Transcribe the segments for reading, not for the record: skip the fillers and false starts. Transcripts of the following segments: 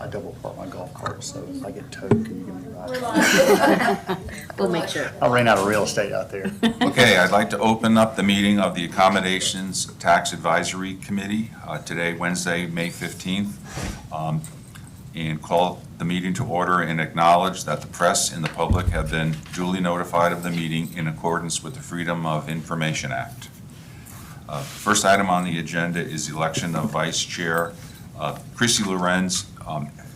I double park my golf cart, so if I get towed, can you give me a ride? We'll make sure. I ran out of real estate out there. Okay, I'd like to open up the meeting of the Accommodations Tax Advisory Committee today, Wednesday, May 15th, and call the meeting to order and acknowledge that the press and the public have been duly notified of the meeting in accordance with the Freedom of Information Act. First item on the agenda is the election of vice chair. Chrissy Lorenz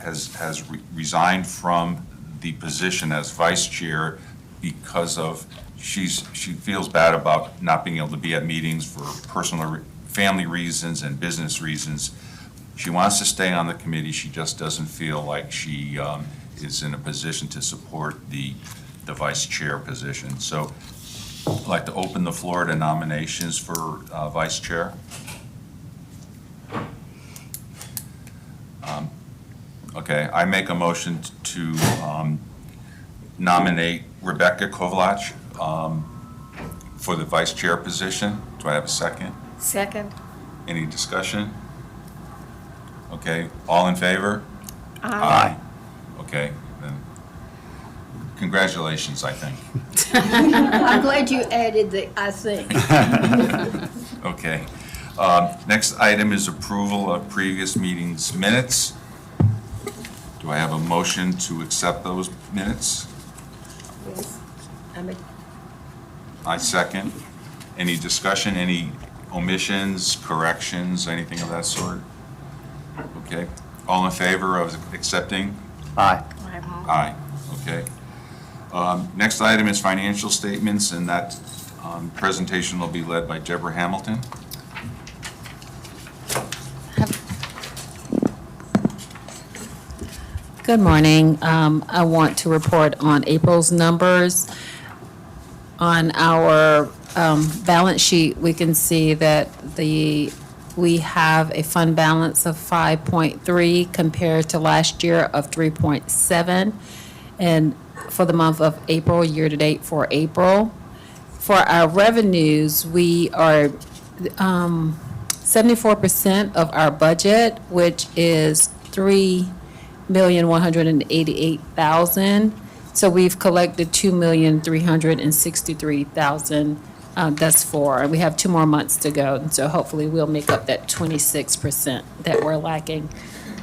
has resigned from the position as vice chair because of she feels bad about not being able to be at meetings for personal family reasons and business reasons. She wants to stay on the committee. She just doesn't feel like she is in a position to support the vice chair position. So I'd like to open the floor to nominations for vice chair. Okay, I make a motion to nominate Rebecca Kovlach for the vice chair position. Do I have a second? Second. Any discussion? Okay, all in favor? Aye. Okay, then congratulations, I think. I'm glad you added the "I think." Okay. Next item is approval of previous meetings minutes. Do I have a motion to accept those minutes? Yes. I second. Any discussion, any omissions, corrections, anything of that sort? Okay. All in favor of accepting? Aye. Aye. Okay. Next item is financial statements, and that presentation will be led by Deborah Hamilton. Good morning. I want to report on April's numbers. On our balance sheet, we can see that we have a fund balance of 5.3 compared to last year of 3.7. And for the month of April, year-to-date for April. For our revenues, we are 74% of our budget, which is $3,188,000. So we've collected $2,363,000 thus far. And we have 2 more months to go. And so hopefully we'll make up that 26% that we're lacking.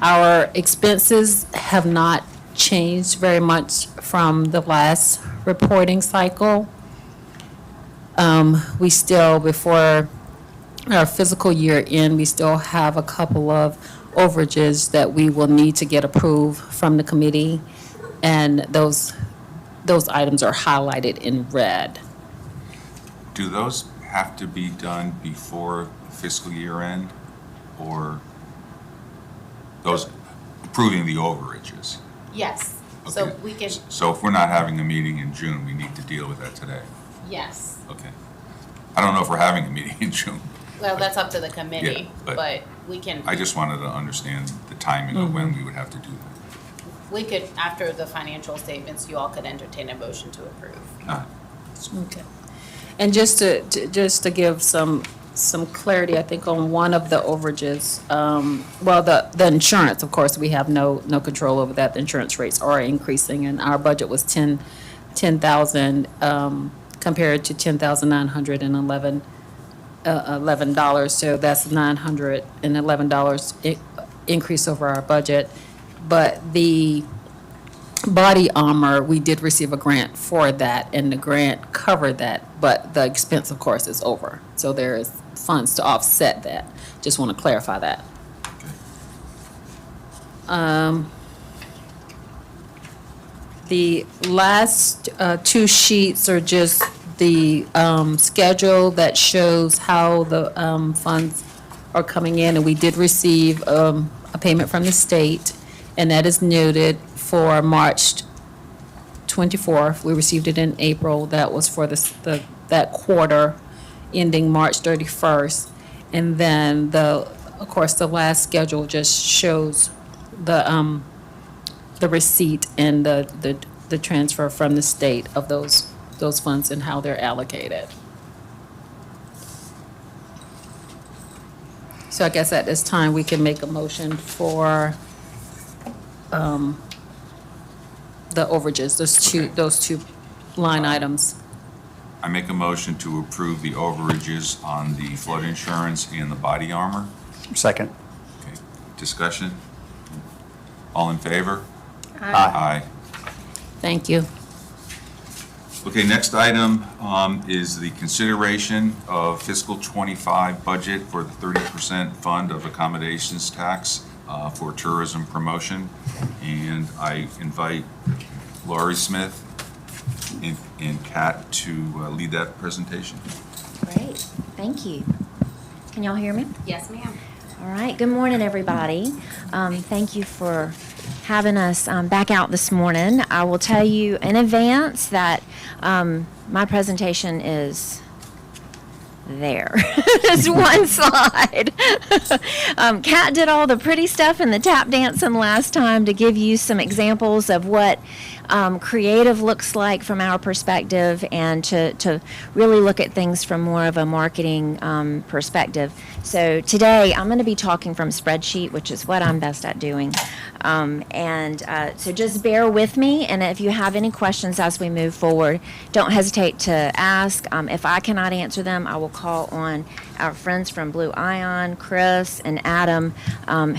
Our expenses have not changed very much from the last reporting cycle. We still, before our fiscal year end, we still have a couple of overages that we will need to get approved from the committee, and those items are highlighted in red. Do those have to be done before fiscal year end, or those approving the overages? Yes, so Okay. we can, So if we're not having a meeting in June, we need to deal with that today? yes. Okay. I don't know if we're having a meeting in June. Well, that's up to the committee, but but we can, I just wanted to understand the timing of when we would have to do that. we could, after the financial statements, you all could entertain a motion to approve. Okay. And just to give some clarity, I think on one of the overages, well, the insurance, of course, we have no control over that. The insurance rates are increasing, and our budget was $10,000 compared to $10,911. So that's $911 increase over our budget. But the body armor, we did receive a grant for that, and the grant covered that, but the expense, of course, is over. So there is funds to offset that. Just want to clarify that. The last 2 sheets are just the schedule that shows how the funds are coming in, and we did receive a payment from the state, and that is noted for March 24th. We received it in April. That was for that quarter ending March 31st. And then of course, the last schedule just shows the receipt and the transfer from the state of those funds and how they're allocated. So I guess at this time, we can make a motion for the overages, those two line items. I make a motion to approve the overages on the flood insurance and the body armor. Second. Okay. Discussion? All in favor? Aye. Aye. Thank you. Okay, next item is the consideration of fiscal '25 budget for the 30% fund of accommodations tax for tourism promotion. And I invite Laurie Smith and Kat to lead that presentation. Great, thank you. Can y'all hear me? Yes, ma'am. All right, good morning, everybody. Thank you for having us back out this morning. I will tell you in advance that my presentation is there. It's one slide. Kat did all the pretty stuff and the tap dancing last time to give you some examples of what creative looks like from our perspective, and to really look at things from more of a marketing perspective. So today I'm going to be talking from spreadsheet, which is what I'm best at doing. So just bear with me, and if you have any questions as we move forward, don't hesitate to ask. If I cannot answer them, I will call on our friends from Blue Ion, Chris and Adam,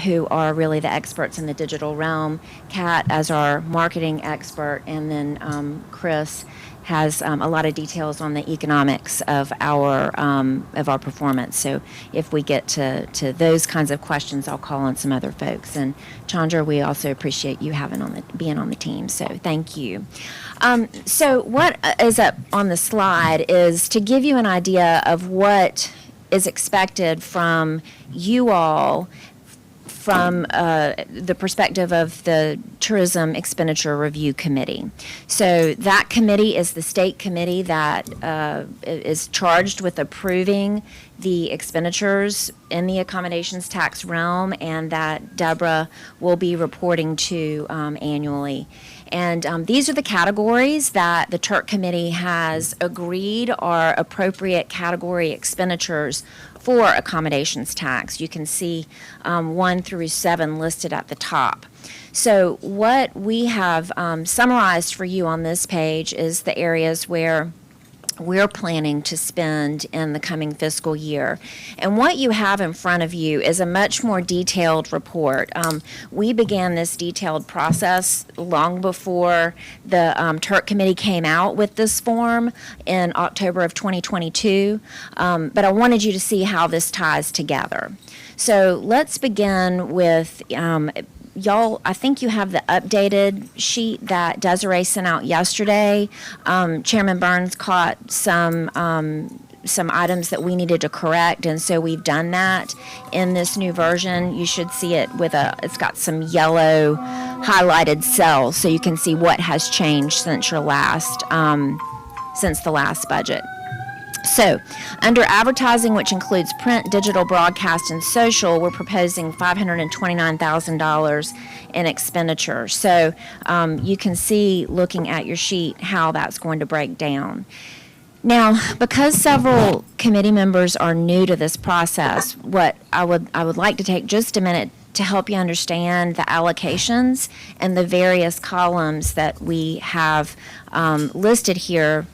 who are really the experts in the digital realm. Kat as our marketing expert, and then Chris has a lot of details on the economics of our performance. So if we get to those kinds of questions, I'll call on some other folks. And Chandra, we also appreciate you being on the team. So thank you. So what is up on the slide is to give you an idea of what is expected from you all from the perspective of the Tourism Expenditure Review Committee. So that committee is the state committee that is charged with approving the expenditures in the accommodations tax realm, and that Deborah will be reporting to annually. And these are the categories that the TURC committee has agreed are appropriate category expenditures for accommodations tax. You can see 1 through 7 listed at the top. So what we have summarized for you on this page is the areas where we're planning to spend in the coming fiscal year. And what you have in front of you is a much more detailed report. We began this detailed process long before the TURC committee came out with this form in October of 2022, but I wanted you to see how this ties together. So let's begin with y'all, I think you have the updated sheet that Desiree sent out yesterday. Chairman Burns caught some items that we needed to correct, and so we've done that in this new version. You should see it it's got some yellow highlighted cells, so you can see what has changed since the last budget. So, under advertising, which includes print, digital, broadcast, and social, we're proposing $529,000 in expenditure. So, you can see, looking at your sheet, how that's going to break down. Now, because several committee members are new to this process, what I would like to take just a minute to help you understand the allocations and the various columns that we have listed here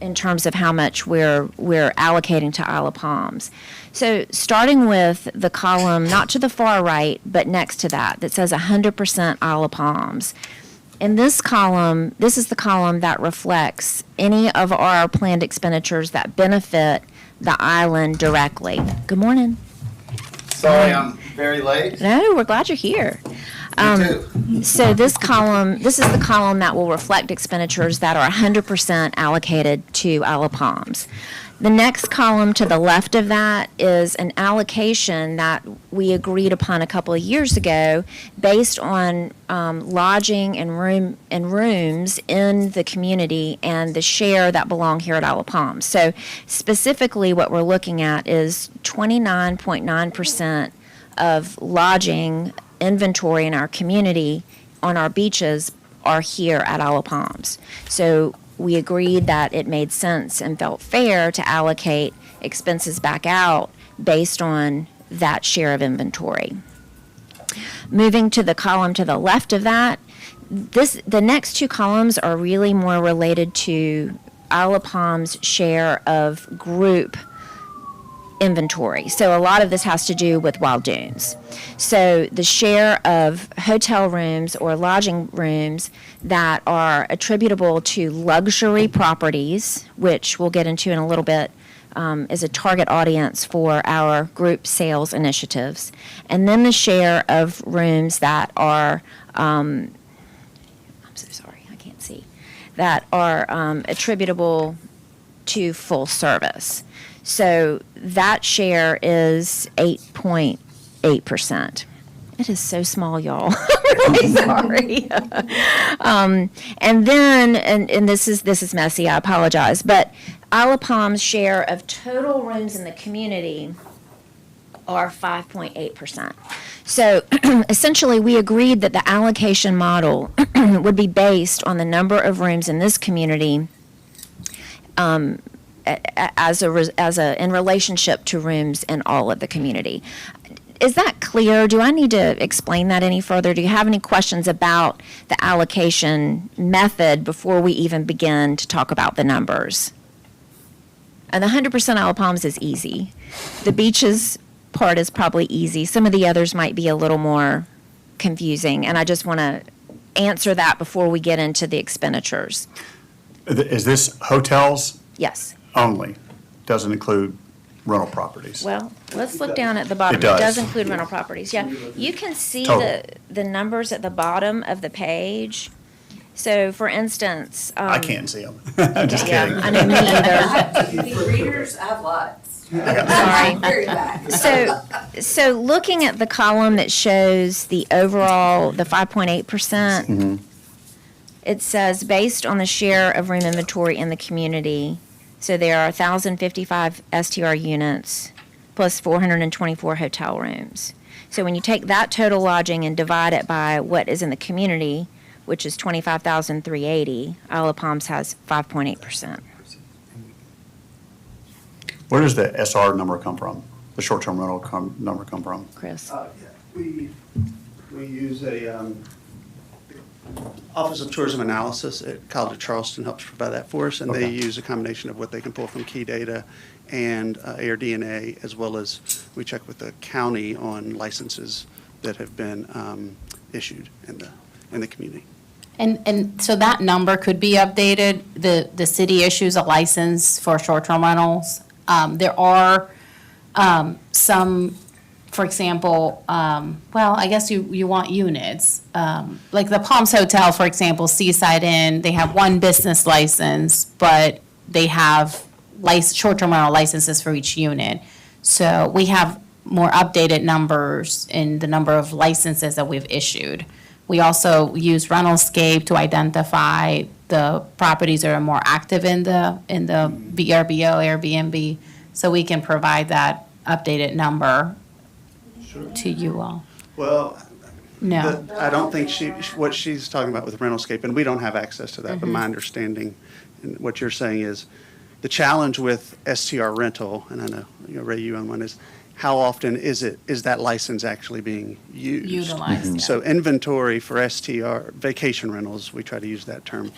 in terms of how much we're allocating to Isle of Palms. So starting with the column, not to the far right, but next to that says 100% Isle of Palms. In this column, this is the column that reflects any of our planned expenditures that benefit the island directly. Good morning. Sorry, I'm very late. No, we're glad you're here. Me too. So this is the column that will reflect expenditures that are 100% allocated to Isle of Palms. The next column to the left of that is an allocation that we agreed upon a couple of years ago based on lodging and rooms in the community and the share that belong here at Isle of Palms. So specifically what we're looking at is 29.9% of lodging inventory in our community on our beaches are here at Isle of Palms. So we agreed that it made sense and felt fair to allocate expenses back out based on that share of inventory. Moving to the column to the left of that, the next two columns are really more related to Isle of Palm's share of group inventory. So a lot of this has to do with Wild Dunes. So the share of hotel rooms or lodging rooms that are attributable to luxury properties, which we'll get into in a little bit, is a target audience for our group sales initiatives. And then the share of rooms that are, I'm so sorry, I can't see, that are attributable to full service. So that share is 8.8%. It is so small, y'all. I'm really sorry. And then, and this is messy, I apologize, but Isle of Palm's share of total rooms in the community are 5.8%. So essentially, we agreed that the allocation model would be based on the number of rooms in this community in relationship to rooms in all of the community. Is that clear? Do I need to explain that any further? Do you have any questions about the allocation method before we even begin to talk about the numbers? And the 100% Isle of Palms is easy. The beaches part is probably easy. Some of the others might be a little more confusing, and I just want to answer that before we get into the expenditures. Is this hotels Yes. only? Doesn't include rental properties? Well, let's look down at the bottom. It does. It does include rental properties, yeah. You can see Total. the numbers at the bottom of the page. So, for instance. I can't see them. I'm just Yeah, kidding. I know, me either. Readers, I have lots. Sorry. Very back. So looking at the column that shows the overall, the 5.8%, it says based on the share of room inventory in the community, so there are 1,055 STR units plus 424 hotel rooms. So when you take that total lodging and divide it by what is in the community, which is 25,380, Isle of Palms has 5.8%. Where does the SR number come from? The short-term rental number come from? Chris? We use a Office of Tourism Analysis at College of Charleston helps provide that for us, and they Okay. use a combination of what they can pull from key data and AirDNA, as well as we check with the county on licenses that have been issued in the community. And so that number could be updated. The city issues a license for short-term rentals. There are some, for example, well, I guess you want units. Like the Palms Hotel, for example, Seaside Inn, they have one business license, but they have short-term rental licenses for each unit. So we have more updated numbers in the number of licenses that we've issued. We also use Rentalscape to identify the properties that are more active in the VRBO, Airbnb, so we can provide that updated number to you all. Well, No. I don't think what she's talking about with Rentalscape, and we don't have access to that, but my understanding and what you're saying is the challenge with STR rental, and I know, Ray, you on one, is how often is that license actually being used? Utilized, yeah. So inventory for STR, vacation rentals, we try to use that term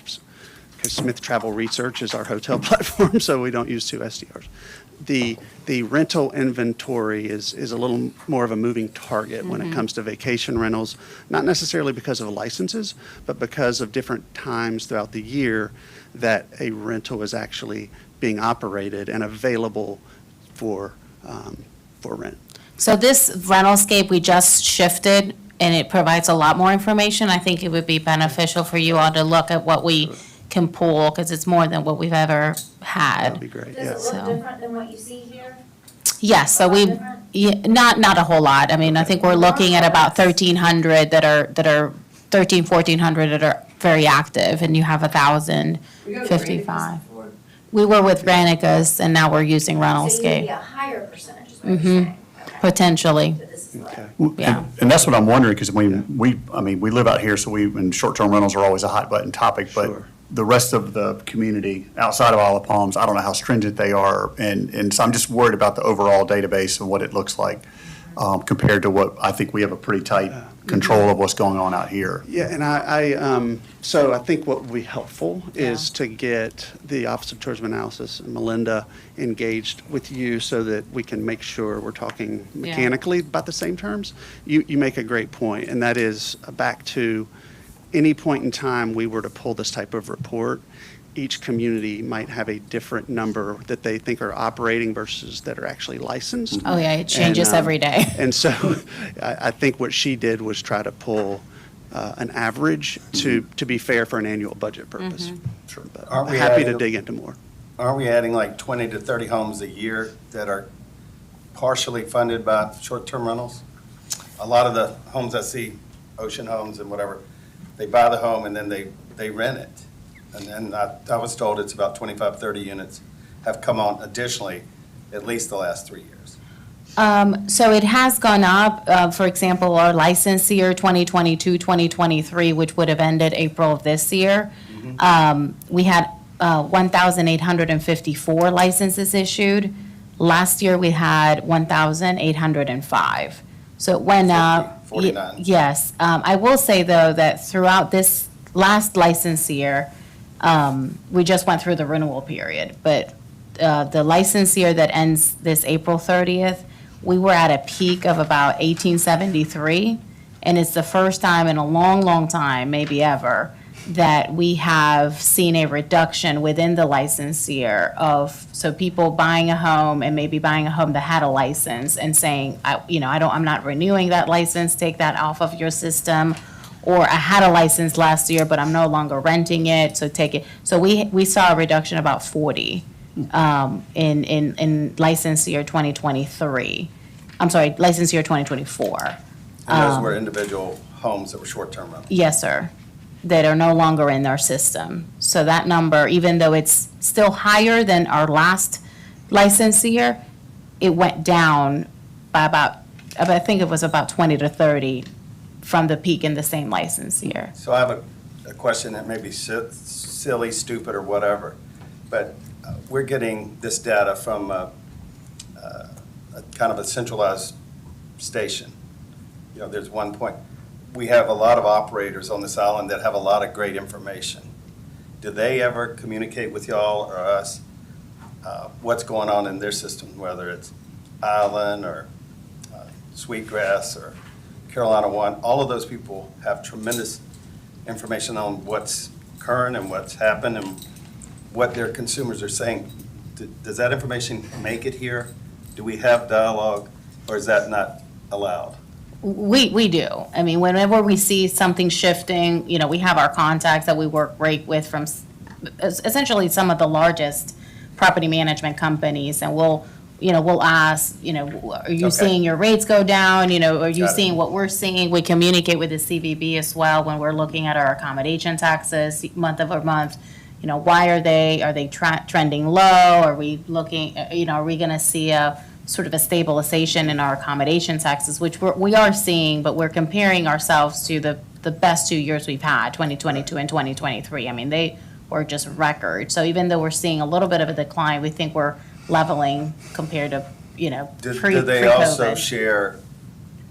because Smith Travel Research is our hotel platform, so we don't use two STRs. The rental inventory is a little more of a moving target when it comes to vacation rentals, not necessarily because of licenses, but because of different times throughout the year that a rental is actually being operated and available for rent. So this Rentalscape, we just shifted, and it provides a lot more information. I think it would be beneficial for you all to look at what we can pull, because it's more than what we've ever That'd be had. great, Does yeah. it So- look different than what you see here? Yes, so we, different? yeah, not a whole lot. I mean, I think we're looking at about 1,300 that are 1,400 that are very active, and you have 1,055. We were with Granicus, and now we're using So you need Rentalscape, a higher percentage, is what you're saying. Okay. potentially. So this is Okay. Yeah. And that's what I'm wondering, because we live out here, so and short-term rentals are always a hot-button topic, but Sure. the rest of the community outside of Isle of Palms, I don't know how stringent they are, and so I'm just worried about the overall database and what it looks like. compared to what, I think we have a pretty tight control of what's going on out here. Yeah, and so I think what would be helpful is to get the Office of Tourism Analysis and Melinda engaged with you so that we can make sure we're talking mechanically about the same terms. You make a great point, and that is back to any point in time we were to pull this type of report, each community might have a different number that they think are operating versus that are actually licensed. Oh, yeah, it changes And, every day. And so I think what she did was try to pull an average to be fair for an annual budget purpose. Sure. But Aren't we happy to adding- dig into more. Aren't we adding like 20 to 30 homes a year that are partially funded by short-term rentals? A lot of the homes I see, Ocean Homes and whatever, they buy the home and then they rent it. And then I was told it's about 25, 30 units have come on additionally at least the last 3 years. So it has gone up. For example, our license year 2022, 2023, which would have ended April of this year, we had 1,854 licenses issued. Last year, we had 1,805. So it went up. 49. Yes. I will say, though, that throughout this last license year, we just went through the renewal period, but the license year that ends this April 30th, we were at a peak of about 1873, and it's the first time in a long, long time, maybe ever, that we have seen a reduction within the license year of, so people buying a home and maybe buying a home that had a license and saying, I'm not renewing that license, take that off of your system. Or I had a license last year, but I'm no longer renting it, so take it. So we saw a reduction about 40 in license year 2023. I'm sorry, license year 2024. And those were individual homes that were short-term rentals. Yes, sir, that are no longer in our system. So that number, even though it's still higher than our last license year, it went down by about, I think it was about 20 to 30 from the peak in the same license year. So I have a question that may be silly, stupid, or whatever, but we're getting this data from a kind of a centralized station. You know, there's one point. We have a lot of operators on this island that have a lot of great information. Do they ever communicate with y'all or us what's going on in their system, whether it's Island or Sweetgrass or Carolina One? All of those people have tremendous information on what's current and what's happened and what their consumers are saying. Does that information make it here? Do we have dialogue, or is that not allowed? We do. I mean, whenever we see something shifting, we have our contacts that we work great with from essentially some of the largest property management companies, and we'll ask, are you seeing your rates go down? Are you Got it. seeing what we're seeing? We communicate with the CVB as well when we're looking at our accommodation taxes month over month. Why are they trending low? Are we looking, are we going to see a sort of a stabilization in our accommodation taxes, which we are seeing, but we're comparing ourselves to the best 2 years we've had, 2022 and 2023. I mean, they were just record. So even though we're seeing a little bit of a decline, we think we're leveling compared to, Do they also pre-COVID. share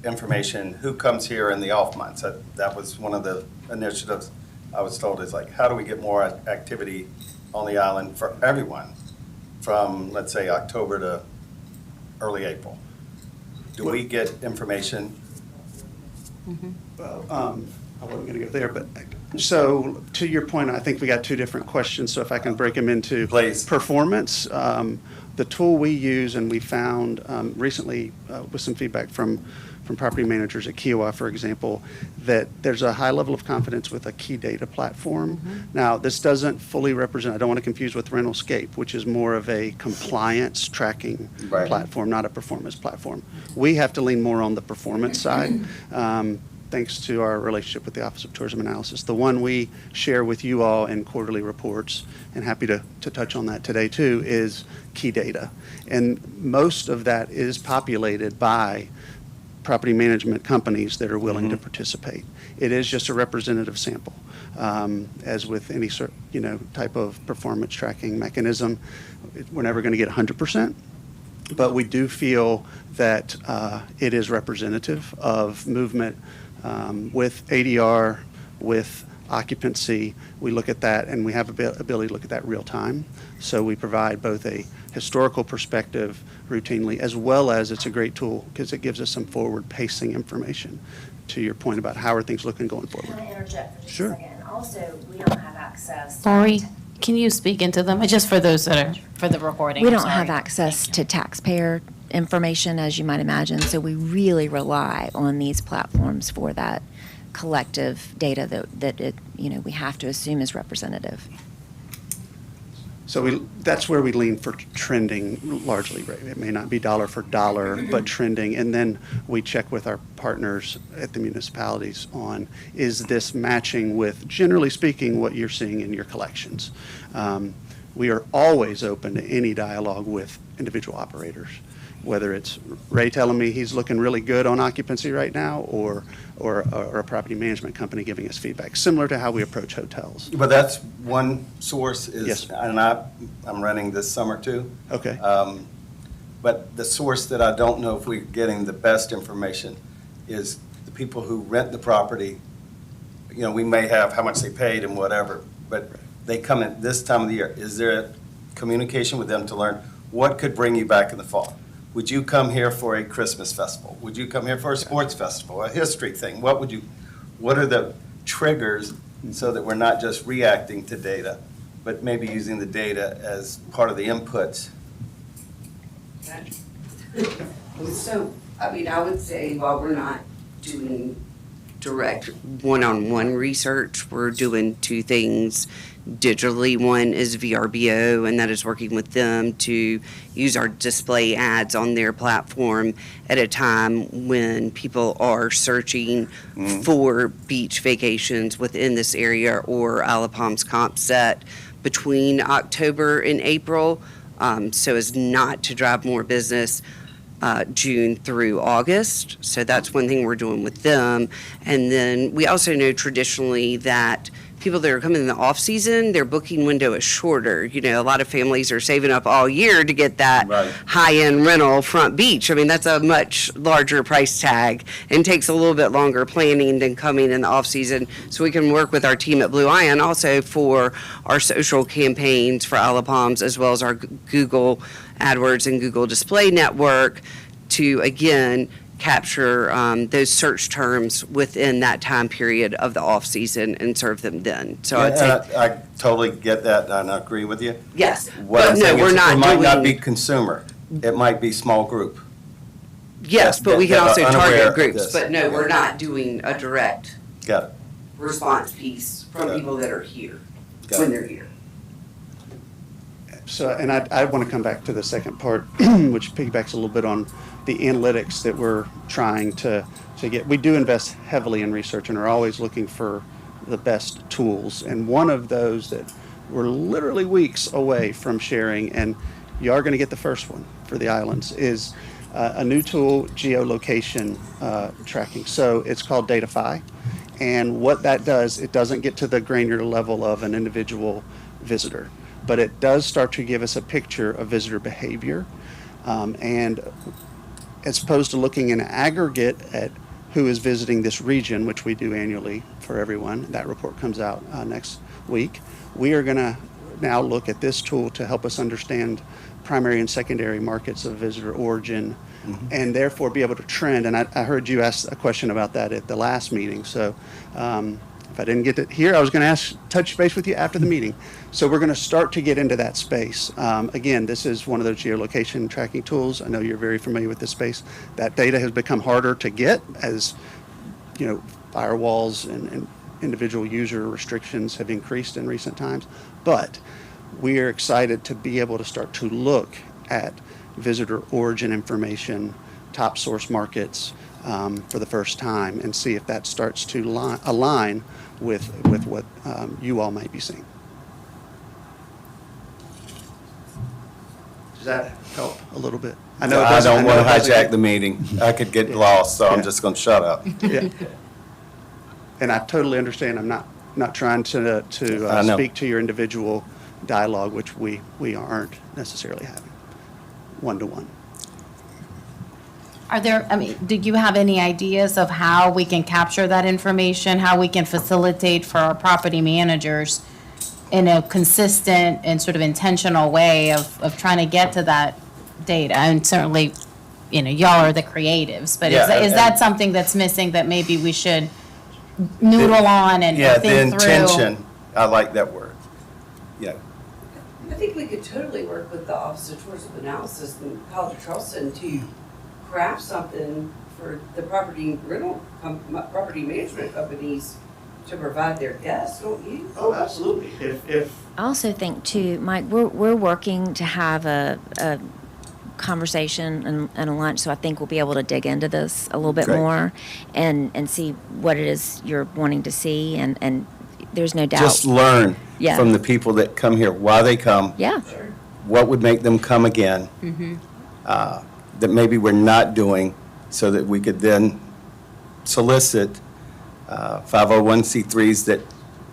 information, who comes here in the off months? That was one of the initiatives I was told, is like, how do we get more activity on the island for everyone from, let's say, October to early April? Do we get information? Well, I wasn't going to go there, but, so, to your point, I think we got two different questions, so if I can break them into. Please. Performance. The tool we use, and we found recently with some feedback from property managers at Kiowa, for example, that there's a high level of confidence with a key data platform. Now, this doesn't fully represent, I don't want to confuse with Rentalscape, which is more of a compliance tracking Right. platform, not a performance platform. We have to lean more on the performance side, thanks to our relationship with the Office of Tourism Analysis. The one we share with you all in quarterly reports, and happy to touch on that today too, is key data. And most of that is populated by property management companies that are willing to participate. It is just a representative sample. As with any type of performance tracking mechanism, we're never going to get 100%. But we do feel that it is representative of movement with ADR, with occupancy. We look at that, and we have ability to look at that real time. So we provide both a historical perspective routinely, as well as it's a great tool because it gives us some forward pacing information to your point about how are things looking going Can forward. I interject for just Sure. a second? Also, we don't have access. Lori, can you speak into them? Just for those that are, for the recording. We I'm don't have sorry. access to taxpayer information, as you might imagine, so we really rely on these platforms for that collective data that it, we have to assume is representative. So that's where we lean for trending largely, right? It may not be dollar for dollar, but trending. And then we check with our partners at the municipalities on, is this matching with, generally speaking, what you're seeing in your collections? We are always open to any dialogue with individual operators, whether it's Ray telling me he's looking really good on occupancy right now, or a property management company giving us feedback, similar to how we approach hotels. But that's one source Yes, is, sir. and I'm running this summer too. Okay. But the source that I don't know if we're getting the best information is the people who rent the property. We may have how much they paid and whatever, but they come in this time of the year. Is there a communication with them to learn what could bring you back in the fall? Would you come here for a Christmas festival? Would you come here for a sports festival, a history thing? What are the triggers so that we're not just reacting to data, but maybe using the data as part of the inputs? So, I would say while we're not doing direct one-on-one research, we're doing two things digitally. One is VRBO, and that is working with them to use our display ads on their platform at a time when people are searching for beach vacations within this area or Isle of Palms comp set between October and April, so as not to drive more business June through August. So that's one thing we're doing with them. And then we also know traditionally that people that are coming in the off-season, their booking window is shorter. A lot of families are saving up all year to get that Right. high-end rental front beach. That's a much larger price tag and takes a little bit longer planning than coming in the off-season. So we can work with our team at Blue Ion also for our social campaigns for Isle of Palms, as well as our Google AdWords and Google Display Network to, again, capture those search terms within that time period of the off-season and serve them then. So I'd say, I totally get that, and I agree with you. yes, What but I'm no, saying we're is, not it might not be doing, consumer, it might be small group. yes, but we can that are also unaware target of groups. this. But no, we're not doing a direct Got it. response piece from people that are here, Got when it. they're here. So, and I want to come back to the second part, which piggybacks a little bit on the analytics that we're trying to get. We do invest heavily in research and are always looking for the best tools. And one of those that we're literally weeks away from sharing, and you are going to get the first one for the islands, is a new tool, geolocation tracking. So it's called Datafy. And what that does, it doesn't get to the granular level of an individual visitor, but it does start to give us a picture of visitor behavior. And as opposed to looking in aggregate at who is visiting this region, which we do annually for everyone, that report comes out next week, we are going to now look at this tool to help us understand primary and secondary markets of visitor origin, and therefore be able to trend. And I heard you ask a question about that at the last meeting. So if I didn't get it here, I was going to touch base with you after the meeting. So we're going to start to get into that space. Again, this is one of those geolocation tracking tools. I know you're very familiar with this space. That data has become harder to get as, firewalls and individual user restrictions have increased in recent times. But we are excited to be able to start to look at visitor origin information, top source markets for the first time, and see if that starts to align with what you all might be seeing. Does that help a little bit? I know it doesn't- don't want know to it doesn't- hijack the meeting. I could get lost, so I'm Yeah. just going to shut up. Yeah. And I totally understand. I'm not trying to I know. speak to your individual dialogue, which we aren't necessarily having one-to-one. Are there, I mean, do you have any ideas of how we can capture that information, how we can facilitate for our property managers in a consistent and sort of intentional way of trying to get to that data? And certainly, y'all are the creatives, but Yeah, is that something that's missing that maybe we should noodle on and Yeah, the think through? intention, I like that word. Yeah, I think we could totally work with the Office of Tourism Analysis and College of Charleston to craft something for the property property management companies to provide their guests, don't you? Oh, absolutely. If I also think too, Mike, we're working to have a conversation and a lunch, so I think we'll be able to dig into this a little bit Great. more and see what it is you're wanting to see, and there's no doubt. just learn Yeah. from the people that come here, why they come. Yeah, What would make them come again, that maybe we're not doing, so that we could then solicit 501c3s that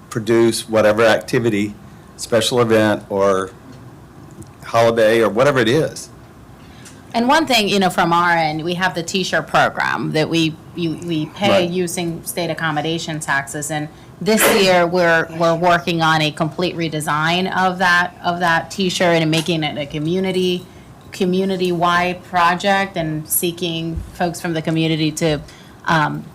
produce whatever activity, special event, or holiday, or whatever it is. And one thing, from our end, we have the T-shirt program that we pay Right. using state accommodation taxes. And this year, we're working on a complete redesign of that T-shirt and making it a community-wide project, and seeking folks from the community to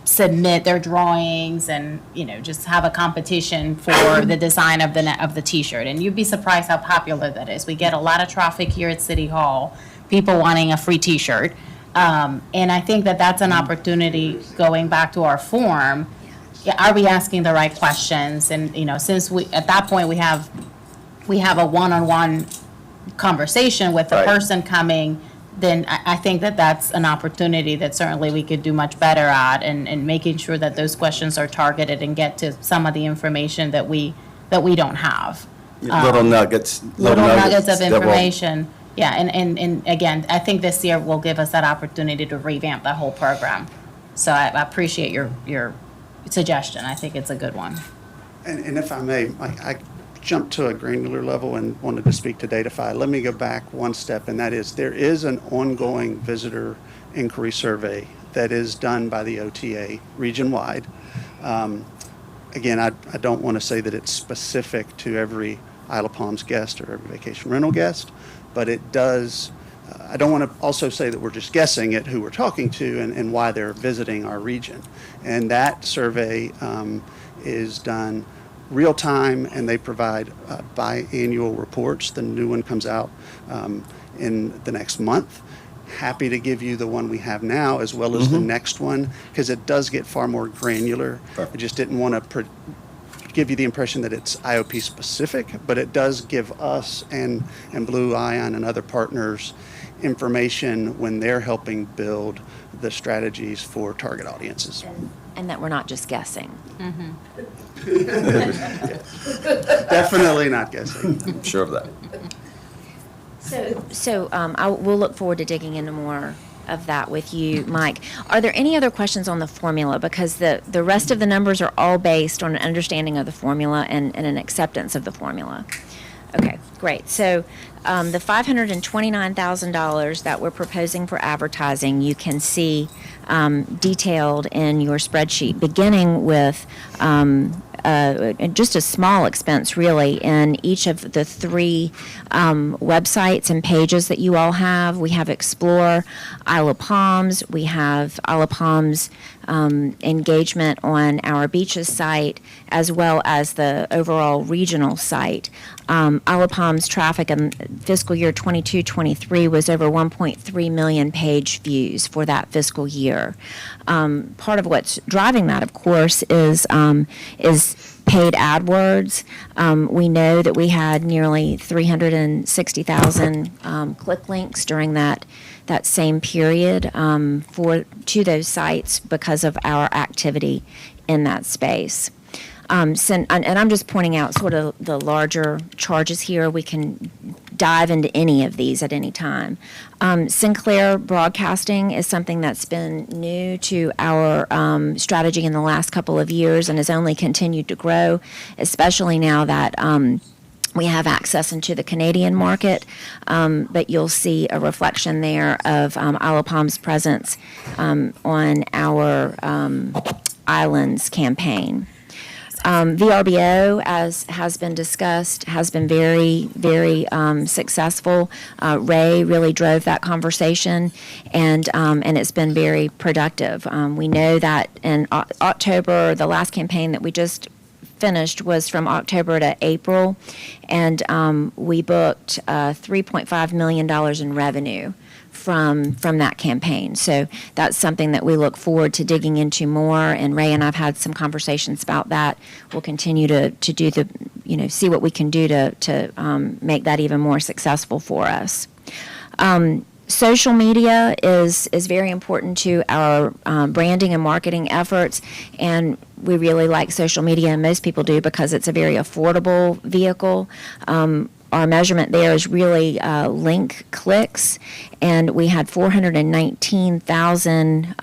submit their drawings and, just have a competition for the design of the T-shirt. And you'd be surprised how popular that is. We get a lot of traffic here at City Hall, people wanting a free T-shirt. And I think that that's an opportunity, going back to our form. Are we asking the right questions? And, since at that point, we have a one-on-one conversation with the Right. person coming, then I think that that's an opportunity that certainly we could do much better at, and making sure that those questions are targeted and get to some of the information that we don't have. Little nuggets. Little nuggets of that will- information. Yeah, and again, I think this year will give us that opportunity to revamp the whole program. So I appreciate your suggestion. I think it's a good one. And if I may, I jumped to a granular level and wanted to speak to Datafy. Let me go back one step, and that is, there is an ongoing visitor inquiry survey that is done by the OTA region-wide. Again, I don't want to say that it's specific to every Isle of Palms guest or every vacation rental guest, but it does. I don't want to also say that we're just guessing at who we're talking to and why they're visiting our region. And that survey is done real time, and they provide biannual reports. The new one comes out in the next month. Happy to give you the one we have now, as well as the next one, because it does get far more granular. I just didn't want to give you the impression that it's IOP specific, but it does give us and Blue Ion and other partners information when they're helping build the strategies for target audiences. and that we're not just guessing. Definitely not guessing. I'm sure of that. So we'll look forward to digging into more of that with you, Mike. Are there any other questions on the formula? Because the rest of the numbers are all based on an understanding of the formula and an acceptance of the formula. Okay, great. So the $529,000 that we're proposing for advertising, you can see detailed in your spreadsheet, beginning with just a small expense, really, in each of the three websites and pages that you all have. We have Explore Isle of Palms. We have Isle of Palms engagement on our beaches site, as well as the overall regional site. Isle of Palms traffic in fiscal year 22-23 was over 1.3 million page views for that fiscal year. Part of what's driving that, of course, is paid AdWords. We know that we had nearly 360,000 click links during that same period to those sites because of our activity in that space. And I'm just pointing out sort of the larger charges here. We can dive into any of these at any time. Sinclair Broadcasting is something that's been new to our strategy in the last couple of years and has only continued to grow, especially now that we have access into the Canadian market, but you'll see a reflection there of Isle of Palm's presence on our Islands campaign. VRBO, as has been discussed, has been very, very successful. Ray really drove that conversation, and it's been very productive. We know that in October, the last campaign that we just finished was from October to April, and we booked $3.5 million in revenue from that campaign. So that's something that we look forward to digging into more, and Ray and I've had some conversations about that. We'll continue to do the, see what we can do to make that even more successful for us. Social media is very important to our branding and marketing efforts, and we really like social media, and most people do, because it's a very affordable vehicle. Our measurement there is really link clicks, and we had 419,000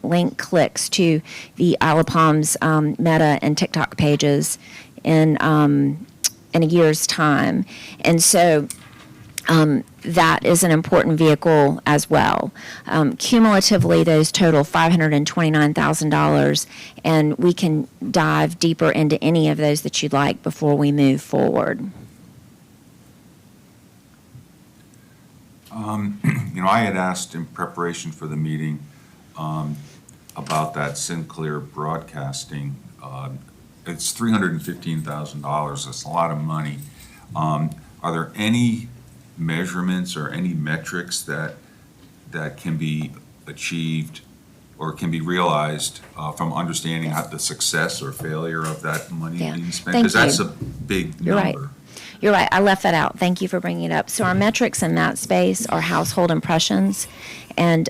link clicks to the Isle of Palm's Meta and TikTok pages in a year's time. And so that is an important vehicle as well. Cumulatively, those total $529,000, and we can dive deeper into any of those that you'd like before we move forward. I had asked in preparation for the meeting about that Sinclair Broadcasting. It's $315,000. That's a lot of money. Are there any measurements or any metrics that can be achieved or can be realized from understanding the success or failure of that money being spent? Thank Because that's you. a big You're right. number. You're right. I left that out. Thank you for bringing it up. So our metrics in that space are household impressions, and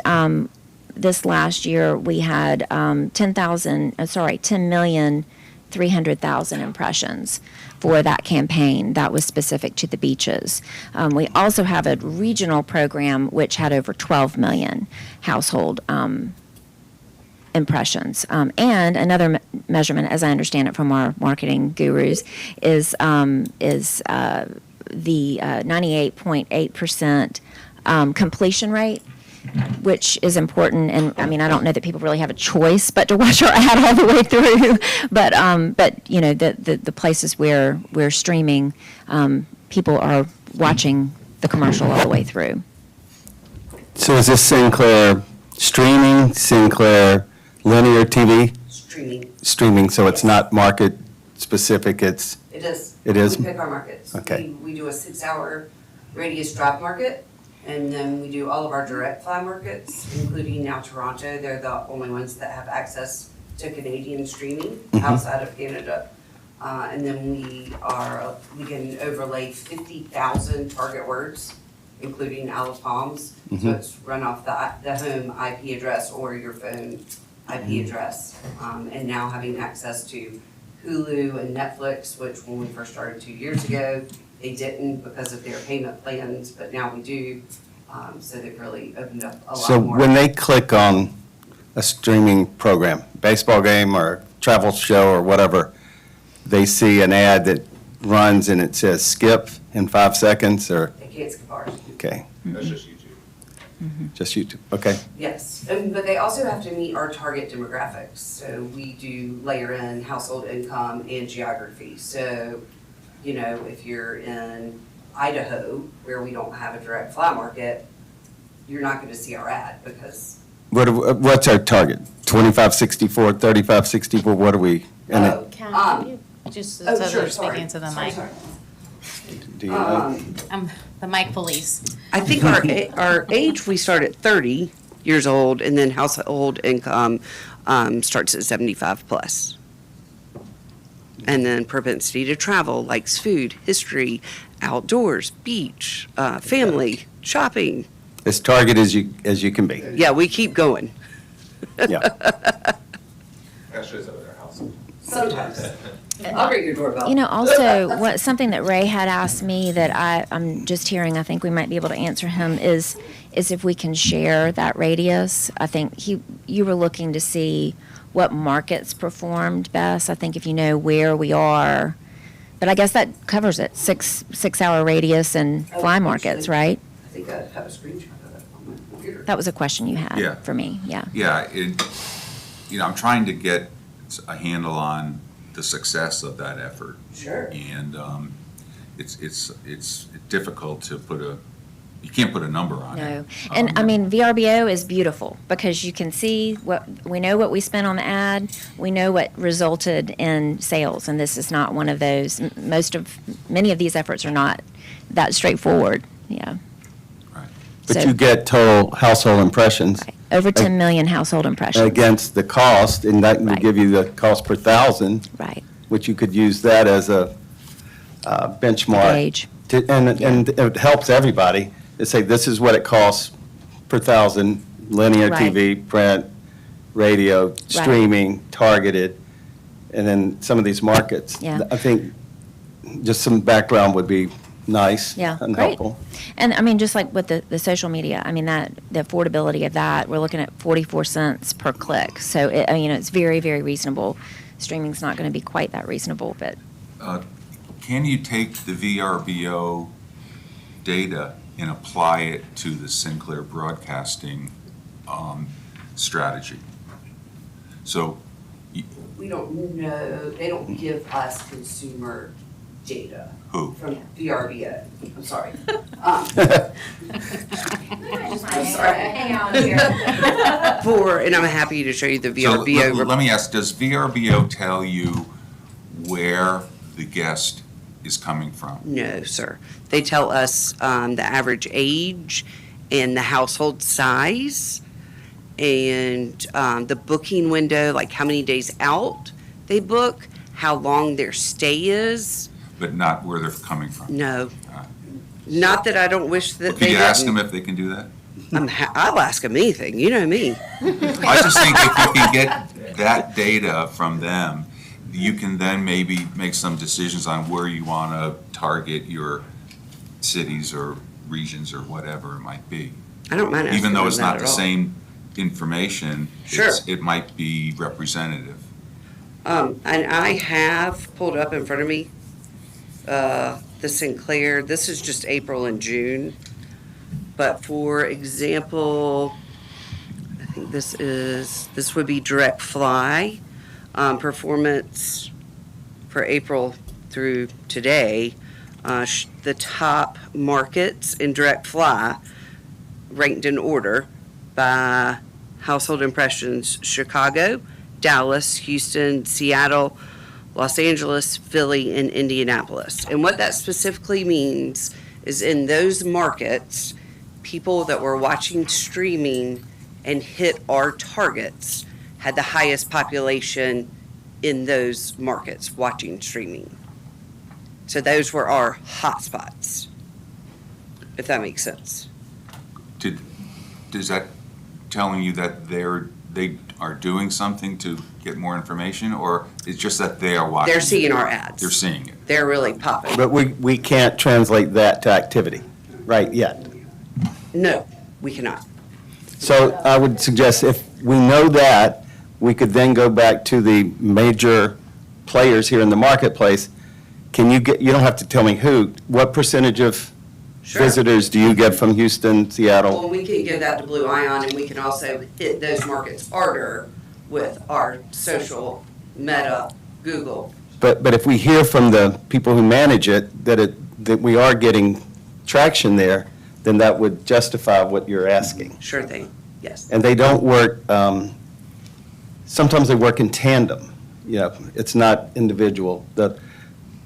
this last year we had 10,300,000 impressions for that campaign. That was specific to the beaches. We also have a regional program which had over 12 million household impressions. And another measurement, as I understand it from our marketing gurus, is the 98.8% completion rate, which is important. And I mean, I don't know that people really have a choice but to watch our ad all the way through. But the places where we're streaming, people are watching the commercial all the way through. So is this Sinclair streaming, Sinclair linear TV? Streaming, so it's not market specific, it's, It is. It is? We pick our markets. Okay. We do a 6-hour radius drop market, and then we do all of our direct fly markets, including now Toronto. They're the only ones that have access to Canadian streaming outside of Canada. And then we can overlay 50,000 target words, including Isle of Palms. So it's run off the home IP address or your phone IP address. And now having access to Hulu and Netflix, which when we first started 2 years ago, they didn't because of their payment plans, but now we do. So they've really opened up a lot so more. when they click on a streaming program, baseball game or travel show or whatever, they see an ad that runs and it says skip in 5 seconds, or, They can't skip ours. okay, That's just YouTube. just YouTube, okay. Yes, but they also have to meet our target demographics. So we do layer in household income and geography. So, if you're in Idaho, where we don't have a direct fly market, you're not going to see our ad because. What's our target? 2564, 3564, what are we? And it- Just Oh, so sure, they're sorry. speaking to the mic. Sorry. do you know? The mic police. I think our age, we start at 30 years old, and then household income starts at 75 plus. And then propensity to travel, likes food, history, outdoors, beach, family, shopping. As target as you can be, Yeah, we keep going. yeah. Actually, it's over their house. Sometimes. I'll ring your doorbell. Also, something that Ray had asked me that I'm just hearing, I think we might be able to answer him, is if we can share that radius. I think you were looking to see what markets performed best. I think if you know where we are, But I guess that covers it, 6 hour radius and fly markets, right? I think I have a screenshot of it on my computer. That was a question you had Yeah. for me, yeah. Yeah, I'm trying to get a handle on the success of that effort. Sure. And it's difficult to you can't put a number on it. No, and I mean, VRBO is beautiful because you can see we know what we spent on the ad, we know what resulted in sales, and this is not one of those. Many of these efforts are not that straightforward, yeah. Right. But So- you get total household impressions Right. Over 10 million household impressions. against the cost, and that would Right. give you the cost per thousand, Right, which you could use that as a benchmark. Gauge. And it helps everybody to say, this is what it costs per thousand, linear Right. TV, print, radio, streaming, targeted, and then some of these markets. Yeah. I think just some background would be nice Yeah, and great. helpful. And I mean, just like with the social media, I mean, the affordability of that, we're looking at 44 cents per click. So, it's very, very reasonable. Streaming's not going to be quite that reasonable, but Can you take the VRBO data and apply it to the Sinclair Broadcasting strategy? So, We don't know, they don't give us consumer data who? from VRBO. I'm sorry. I'm sorry. hang on here. And I'm happy to show you the So VRBO. let me ask, does VRBO tell you where the guest is coming from? No, sir. They tell us the average age and the household size and the booking window, like how many days out they book, how long their stay is. But not where they're coming from? No. Not that I don't wish that Could they you ask them didn't. if they can do that? I'll ask them anything, you know me. I just think if you can get that data from them, you can then maybe make some decisions on where you want to target your cities or regions or whatever it might be. I don't mind asking Even though them it's that not at the all. same information, Sure. it might be representative. And I have pulled up in front of me the Sinclair, this is just April and June. But for example, I think this would be direct fly performance for April through today. The top markets in direct fly ranked in order by household impressions: Chicago, Dallas, Houston, Seattle, Los Angeles, Philly, and Indianapolis. And what that specifically means is in those markets, people that were watching streaming and hit our targets had the highest population in those markets watching streaming. So those were our hotspots, if that makes sense. Is that telling you that they are doing something to get more information, or it's just that they are watching? They're seeing our ads. They're seeing it. They're really popping. But we can't translate that to activity, right, yet. No, we cannot. So I would suggest if we know that, we could then go back to the major players here in the marketplace. Can you you don't have to tell me who, what percentage of Sure. visitors do you get from Houston, Seattle? Well, we can give that to Blue Ion, and we can also hit those markets harder with our social, Meta, Google. But if we hear from the people who manage it, that we are getting traction there, then that would justify what you're asking. Sure thing, yes. And they don't work, sometimes they work in tandem, it's not individual. The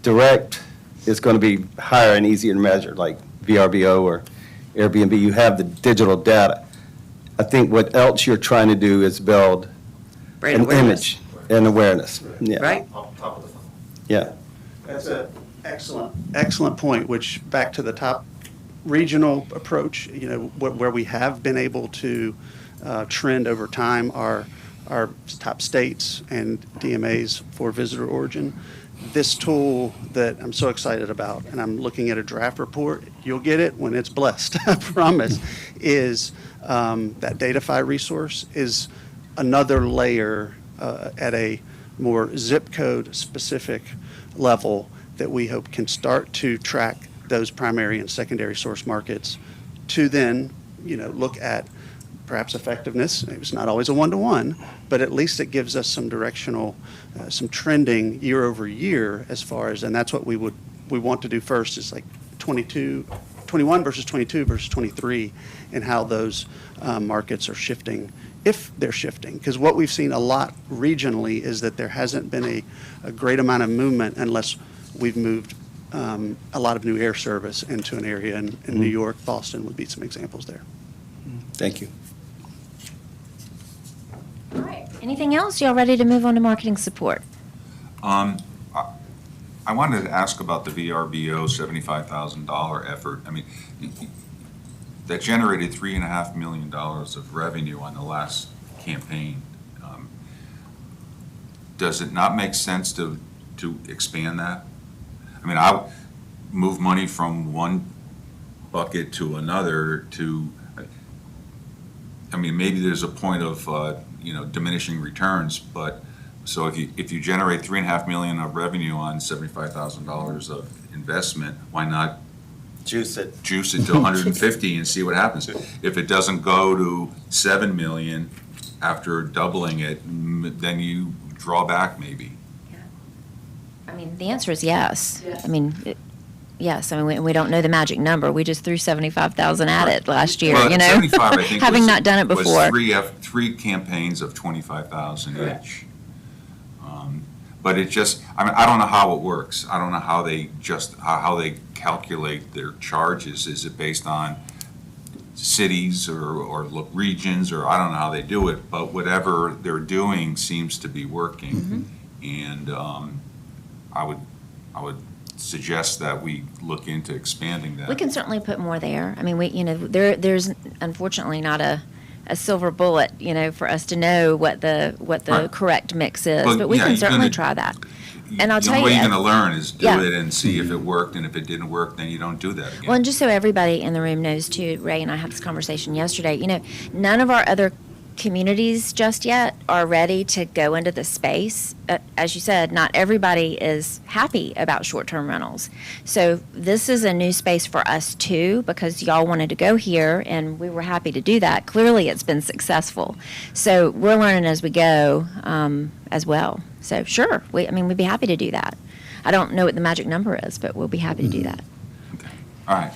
direct is going to be higher and easier to measure, like VRBO or Airbnb. You have the digital data. I think what else you're trying to do is build Brand an awareness. image and awareness. Yeah. Right? Yeah. That's an excellent point, which, back to the top regional approach, where we have been able to trend over time are our top states and DMAs for visitor origin. This tool that I'm so excited about, and I'm looking at a draft report, you'll get it when it's blessed, I promise, is that Datafy resource is another layer at a more zip code specific level that we hope can start to track those primary and secondary source markets to then, look at perhaps effectiveness. It's not always a one-to-one, but at least it gives us some directional, some trending year over year as far as, and that's what we want to do first is like 21 versus 22 versus 23 and how those markets are shifting, if they're shifting. Because what we've seen a lot regionally is that there hasn't been a great amount of movement unless we've moved a lot of new air service into an area in New York. Boston would be some examples there. Thank you. All right. Anything else? Y'all ready to move on to marketing support? I wanted to ask about the VRBO $75,000 effort. I mean, that generated $3.5 million of revenue on the last campaign. Does it not make sense to expand that? I mean, I move money from one bucket to another I mean, maybe there's a point of, diminishing returns, but so if you generate $3.5 million of revenue on $75,000 of investment, why not Juice it. juice it to 150 and see what happens? If it doesn't go to 7 million after doubling it, then you draw back maybe. I mean, the answer is yes. I mean, yes. I mean, we don't know the magic number. We just threw 75,000 at it last year, Well, 75, I think, having was- not done it before. Was three campaigns of 25,000 each. But it just, I mean, I don't know how it works. I don't know how they calculate their charges. Is it based on cities or regions, or I don't know how they do it, but whatever they're doing seems to be working. And I would suggest that we look into expanding that. We can certainly put more there. I mean, there's unfortunately not a silver bullet, for us to know what the Right. correct mix is, Well, but we yeah, can you're certainly gonna- try that. And I'll The tell only way you. you're gonna learn is do Yeah. it and see if it worked, and if it didn't work, then you don't do that again. Well, and just so everybody in the room knows too, Ray and I had this conversation yesterday, none of our other communities just yet are ready to go into the space. As you said, not everybody is happy about short-term rentals. So this is a new space for us too, because y'all wanted to go here and we were happy to do that. Clearly, it's been successful. So we're learning as we go as well. So sure, we'd be happy to do that. I don't know what the magic number is, but we'll be happy to do that. Okay. All right.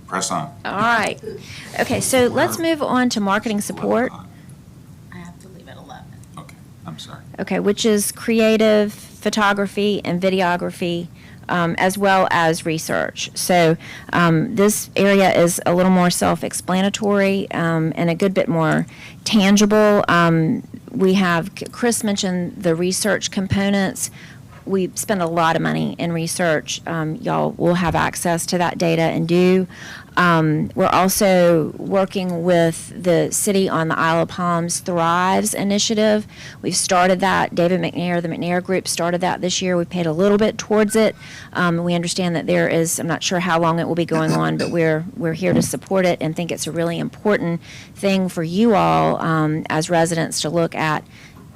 Press on. All right. Okay, so let's move on to marketing support. I have to leave at 11. Okay, I'm sorry. Okay, which is creative photography and videography, as well as research. So this area is a little more self-explanatory and a good bit more tangible. Chris mentioned the research components. We spend a lot of money in research. Y'all will have access to that data and do. We're also working with the city on the Isle of Palms Thrives initiative. We've started that. David McNair, the McNair Group, started that this year. We paid a little bit towards it. We understand that there is, I'm not sure how long it will be going on, but we're here to support it and think it's a really important thing for you all as residents to look at.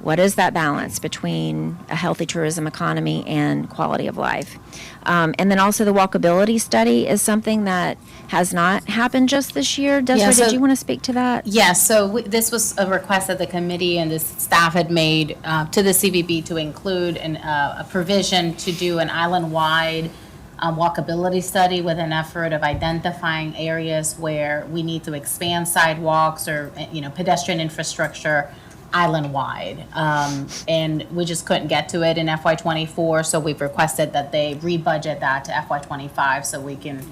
What is that balance between a healthy tourism economy and quality of life? And then also the walkability study is something that has not happened just this year. Desiree, did you want to speak to that? Yes, so this was a request that the committee and the staff had made to the CVB to include a provision to do an island-wide walkability study with an effort of identifying areas where we need to expand sidewalks or, pedestrian infrastructure island-wide. And we just couldn't get to it in FY '24, so we've requested that they rebudget that to FY '25 so we can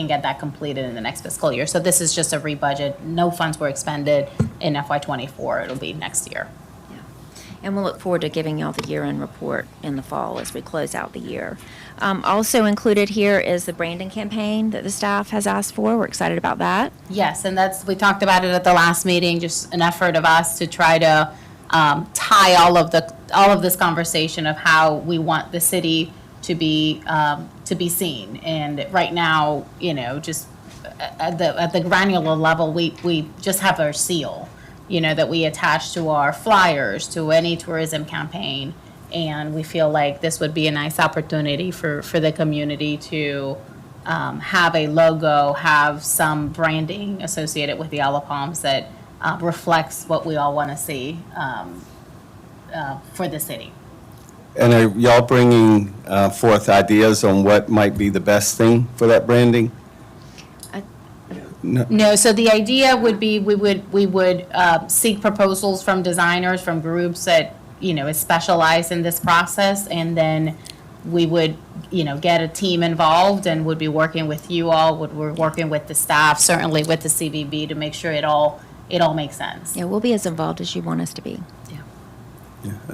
get that completed in the next fiscal year. So this is just a rebudget. No funds were expended in FY '24. It'll be next year. And we'll look forward to giving y'all the year-end report in the fall as we close out the year. Also included here is the branding campaign that the staff has asked for. We're excited about that. Yes, and we talked about it at the last meeting, just an effort of us to try to tie all of this conversation of how we want the city to be seen. And right now, just at the granular level, we just have our seal, that we attach to our flyers, to any tourism campaign. And we feel like this would be a nice opportunity for the community to have a logo, have some branding associated with the Isle of Palms that reflects what we all want to see for the city. And are y'all bringing forth ideas on what might be the best thing for that branding? No, so the idea would be, we would seek proposals from designers, from groups that, is specialized in this process, and then we would, get a team involved and would be working with you all, we're working with the staff, certainly with the CVB, to make sure it all makes sense. Yeah, we'll be as involved as you want us to be.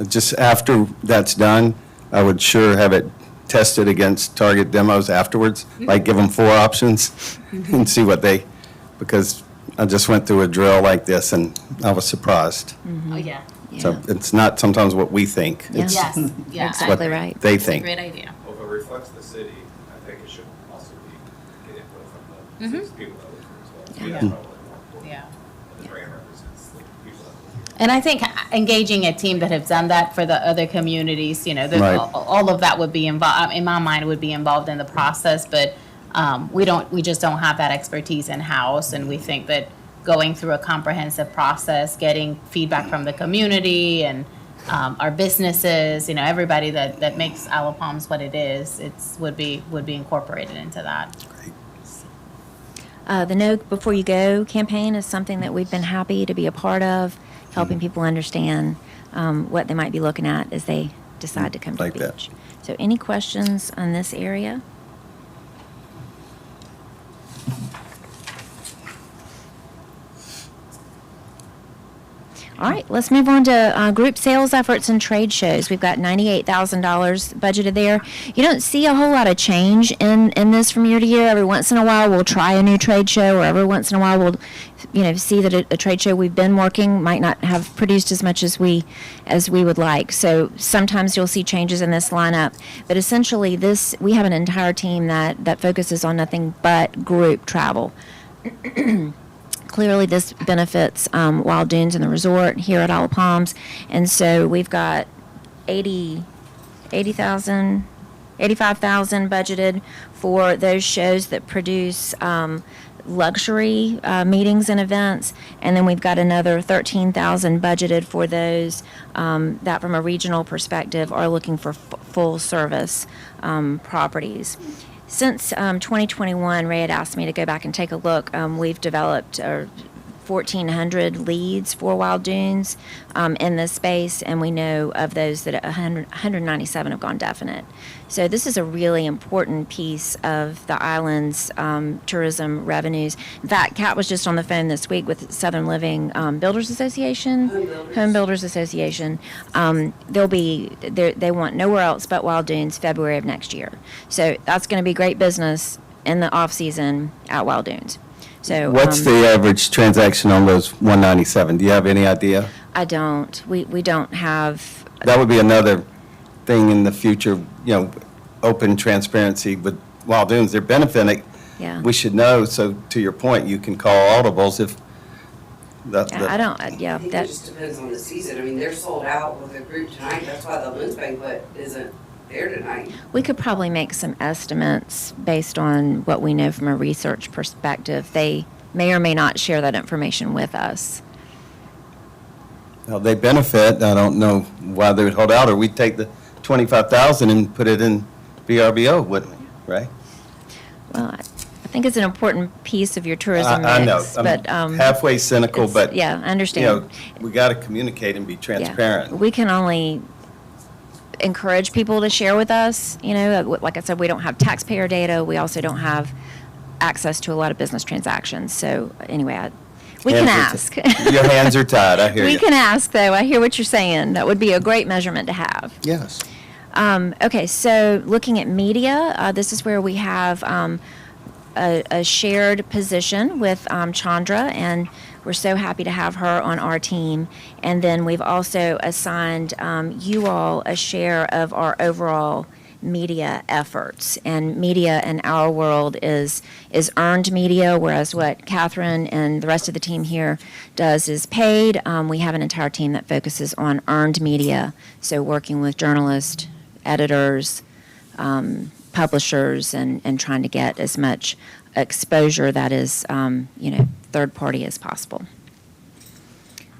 Just after that's done, I would sure have it tested against target demos afterwards, like give them 4 options and see what because I just went through a drill like this and I was surprised. Oh, yeah. So it's not sometimes what we think. Yeah. It's Yes, yeah. Exactly what right. they It's a think. great idea. Well, if it reflects the city, I think it should also get input from the city's people that live here as well. So that's probably more important. Yeah. The brand represents the people that live here. And I think engaging a team that have done that for the other communities, Right. all of that would be involved, in my mind, would be involved in the process, but we just don't have that expertise in-house, and we think that going through a comprehensive process, getting feedback from the community and our businesses, everybody that makes Isle of Palms what it is, would be incorporated into that. The Know Before You Go campaign is something that we've been happy to be a part of, helping people understand what they might be looking at as they decide to come to Like the that. beach. So any questions on this area? All right, let's move on to group sales efforts and trade shows. We've got $98,000 budgeted there. You don't see a whole lot of change in this from year to year. Every once in a while, we'll try a new trade show, or every once in a while, we'll see that a trade show we've been working might not have produced as much as we would like. So sometimes you'll see changes in this lineup, but essentially we have an entire team that focuses on nothing but group travel. Clearly, this benefits Wild Dunes and the resort here at Isle of Palms, and so we've got $85,000 budgeted for those shows that produce luxury meetings and events, and then we've got another $13,000 budgeted for those that, from a regional perspective, are looking for full service properties. Since 2021, Ray had asked me to go back and take a look. We've developed 1,400 leads for Wild Dunes in this space, and we know of those that 197 have gone definite. So this is a really important piece of the island's tourism revenues. In fact, Kat was just on the phone this week with Southern Living Builders Association, Home Builders Association. They want nowhere else but Wild Dunes February of next year. So that's going to be great business in the off season at Wild Dunes. So What's the average transaction on those 197? Do you have any idea? I don't. We don't have. That would be another thing in the future, open transparency with Wild Dunes. They're benefiting. Yeah. We should know, so to your point, you can call audibles if I don't. Yeah. I think it just depends on the season. I mean, they're sold out with a group tonight. That's why the Loons Banquet isn't there tonight. We could probably make some estimates based on what we know from a research perspective. They may or may not share that information with us. Well, they benefit. I don't know why they would hold out, or we'd take the 25,000 and put it in VRBO, wouldn't we, right? Well, I think it's an important piece of your tourism I know. mix, I'm but halfway cynical, it's- but, yeah, I understand. we got to communicate and be Yeah. transparent. We can only encourage people to share with us. Like I said, we don't have taxpayer data. We also don't have access to a lot of business transactions. So anyway, we can ask. Your hands are tied, I hear you. We can ask, though. I hear what you're saying. That would be a great measurement to have. Yes. Okay, so looking at media, this is where we have a shared position with Chandra, and we're so happy to have her on our team. And then we've also assigned you all a share of our overall media efforts. And media in our world is earned media, whereas what Catherine and the rest of the team here does is paid. We have an entire team that focuses on earned media, so working with journalists, editors, publishers, and trying to get as much exposure that is, third party as possible.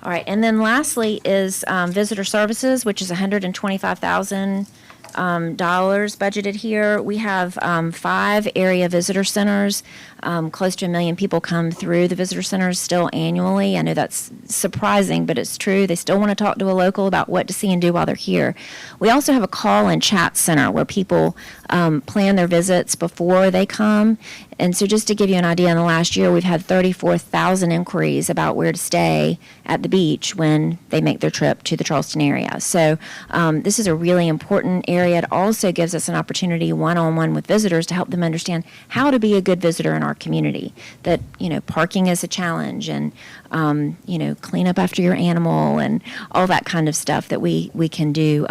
All right, and then lastly is visitor services, which is $125,000 budgeted here. We have 5 area visitor centers. Close to 1 million people come through the visitor centers still annually. I know that's surprising, but it's true. They still want to talk to a local about what to see and do while they're here. We also have a call and chat center where people plan their visits before they come. And so just to give you an idea, in the last year, we've had 34,000 inquiries about where to stay at the beach when they make their trip to the Charleston area. So this is a really important area. It also gives us an opportunity one-on-one with visitors to help them understand how to be a good visitor in our community, that, parking is a challenge, and, clean up after your animal and all that kind of stuff that we can do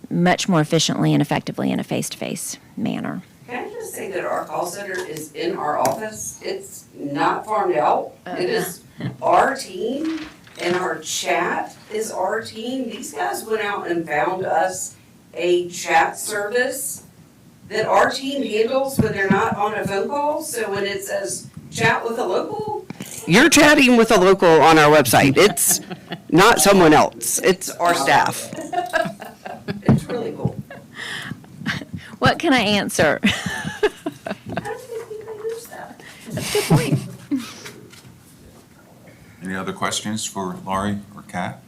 much more efficiently and effectively in a face-to-face manner. Can I just say that our call center is in our office? It's not farmed out. It is our team, and our chat is our team. These guys went out and found us a chat service that our team handles when they're not on a phone call. So when it says chat with a local, you're chatting with a local on our website. It's not someone else. It's our staff. It's really cool. What can I answer? I don't think we use that. That's a good point. Any other questions for Laurie or Kat?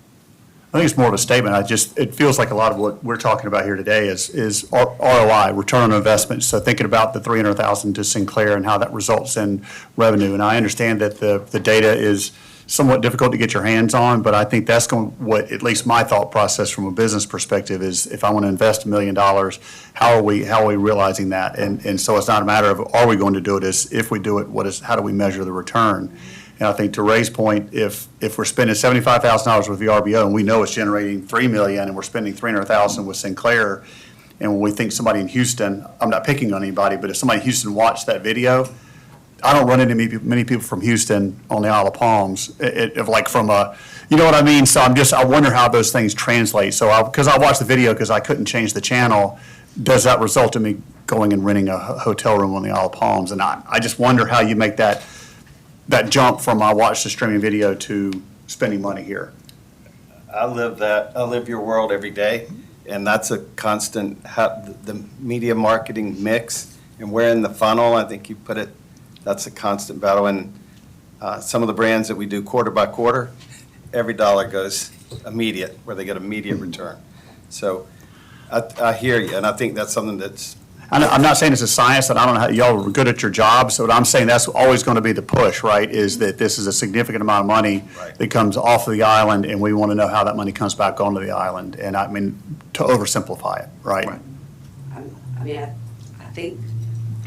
I think it's more of a statement. It feels like a lot of what we're talking about here today is ROI, return on investment. So thinking about the $300,000 to Sinclair and how that results in revenue. And I understand that the data is somewhat difficult to get your hands on, but I think that's what, at least my thought process from a business perspective is, if I want to invest $1 million, how are we realizing that? And so it's not a matter of are we going to do it, is if we do it, how do we measure the return? And I think to Ray's point, if we're spending $75,000 with VRBO and we know it's generating $3 million and we're spending $300,000 with Sinclair, and when we think somebody in Houston, I'm not picking on anybody, but if somebody in Houston watched that video, I don't run into many people from Houston on the Isle of Palms, you know what I mean? So I wonder how those things translate. So because I watched the video because I couldn't change the channel, does that result in me going and renting a hotel room on the Isle of Palms? And I just wonder how you make that jump from I watched the streaming video to spending money here. I live your world every day, and that's a constant, the media marketing mix, and where in the funnel, I think you put it, that's a constant battle. And some of the brands that we do quarter by quarter, every dollar goes immediate, where they get immediate return. So I hear you, and I think that's something that's. I'm not saying it's a science, and I don't know how y'all are good at your job, so I'm saying that's always going to be the push, right, is that this is a significant amount of money that comes off of the island, and we want to know how that money comes back onto the island. And I mean, to oversimplify it, right? I think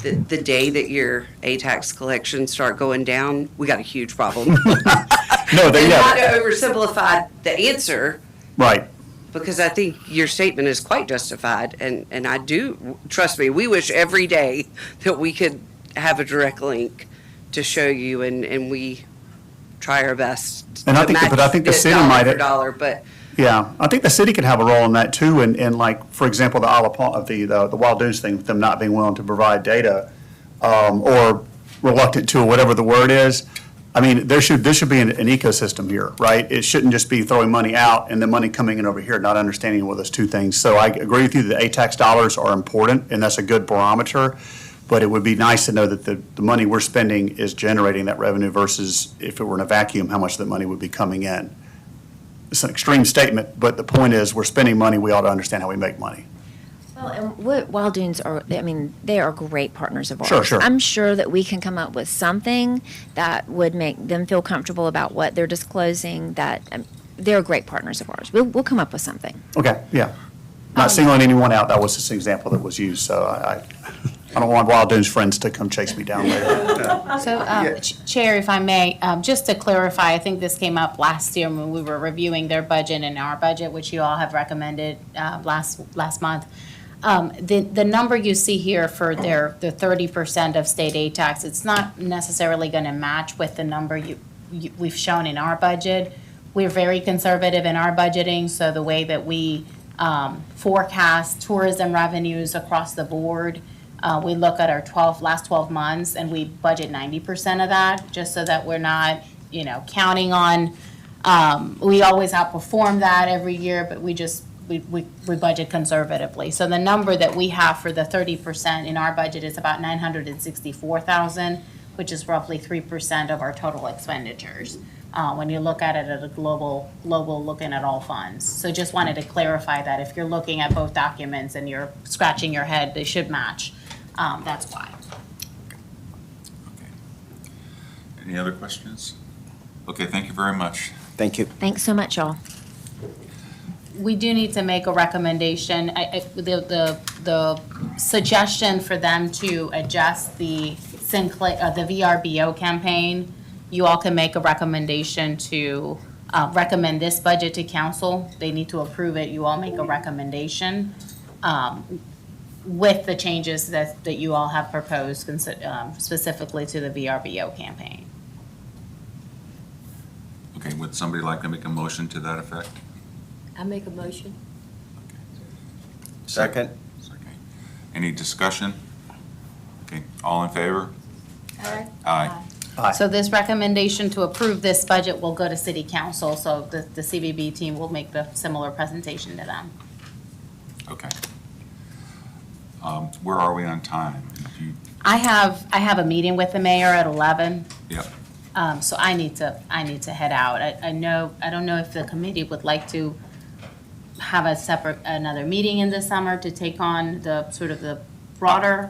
the day that your ATAX collections start going down, we got a huge problem. No, And not to oversimplify the answer, right. because I think your statement is quite justified, and I do, trust me, we wish every day that we could have a direct link to show you, and we try our best And I to think the match city dollar might for dollar, but Yeah, I think the city could have a role in that too, and like, for example, the Isle of Palm, the Wild Dunes thing, with them not being willing to provide data, or reluctant to, or whatever the word is. I mean, there should be an ecosystem here, right? It shouldn't just be throwing money out and the money coming in over here, not understanding what those two things. So I agree with you that ATAX dollars are important, and that's a good barometer, but it would be nice to know that the money we're spending is generating that revenue versus if it were in a vacuum, how much of that money would be coming in. It's an extreme statement, but the point is, we're spending money, we ought to understand how we make money. Well, and what Wild Dunes are, I mean, they are great partners of ours. Sure. I'm sure that we can come up with something that would make them feel comfortable about what they're disclosing, that they're great partners of ours. We'll come up with something. Okay, yeah. Not singling anyone out, that was just an example that was used, so I don't want Wild Dunes friends to come chase me down later. So, Chair, if I may, just to clarify, I think this came up last year when we were reviewing their budget and our budget, which you all have recommended last month. The number you see here for the 30% of state aid tax, it's not necessarily going to match with the number we've shown in our budget. We're very conservative in our budgeting, so the way that we forecast tourism revenues across the board, we look at our last 12 months and we budget 90% of that, just so that we're not, counting on, we always outperform that every year, but we budget conservatively. So the number that we have for the 30% in our budget is about 964,000, which is roughly 3% of our total expenditures. When you look at it at a global looking at all funds. So just wanted to clarify that if you're looking at both documents and you're scratching your head, they should match. That's why. Okay. Any other questions? Okay, thank you very much. Thank you. Thanks so much, y'all. We do need to make a recommendation. The suggestion for them to adjust the VRBO campaign, you all can make a recommendation to recommend this budget to council. They need to approve it. You all make a recommendation with the changes that you all have proposed specifically to the VRBO campaign. Okay, would somebody like to make a motion to that effect? I make a motion. Second? Okay. Any discussion? Okay, all in favor? Aye. Aye. So this recommendation to approve this budget will go to city council, so the CVB team will make the similar presentation to them. Okay. Where are we on time? If you- I have a meeting with the mayor at 11, Yep. so I need to head out. I don't know if the committee would like to have another meeting in the summer to take on the sort of the broader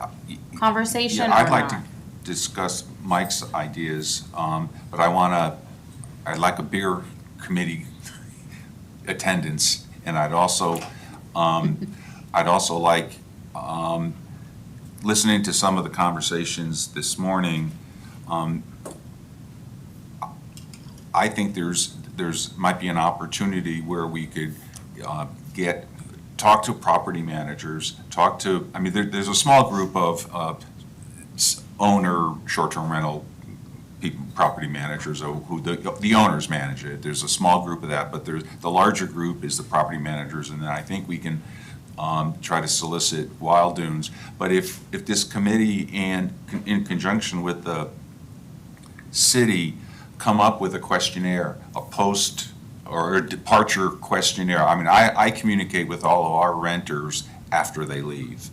conversation Yeah, or I'd like to not? discuss Mike's ideas, but I'd like a bigger committee attendance, and I'd also like, listening to some of the conversations this morning, I think might be an opportunity where we could talk to property managers, there's a small group of owner short-term rental people, property managers, who the owners manage it. There's a small group of that, but the larger group is the property managers, and then I think we can try to solicit Wild Dunes. But if this committee and in conjunction with the city come up with a questionnaire, a post or a departure questionnaire. I communicate with all of our renters after they leave.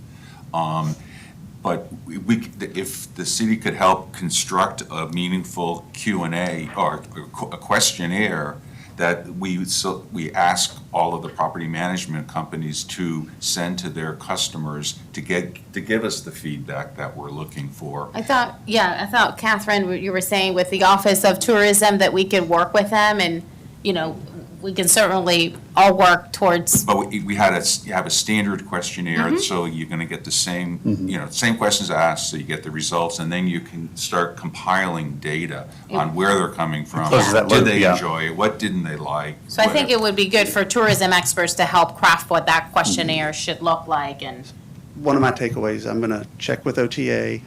But if the city could help construct a meaningful Q&A or a questionnaire that we ask all of the property management companies to send to their customers to give us the feedback that we're looking for. I thought, Catherine, what you were saying with the Office of Tourism, that we could work with them and, we can certainly all work towards. But you have a standard questionnaire, so you're gonna get the same, same questions asked, so you get the results, and then you can start compiling data on where they're coming from. Closes that Did loop, they yeah. enjoy it? What didn't they like? So I think it would be good for tourism experts to help craft what that questionnaire should look like and. One of my takeaways, I'm going to check with OTA.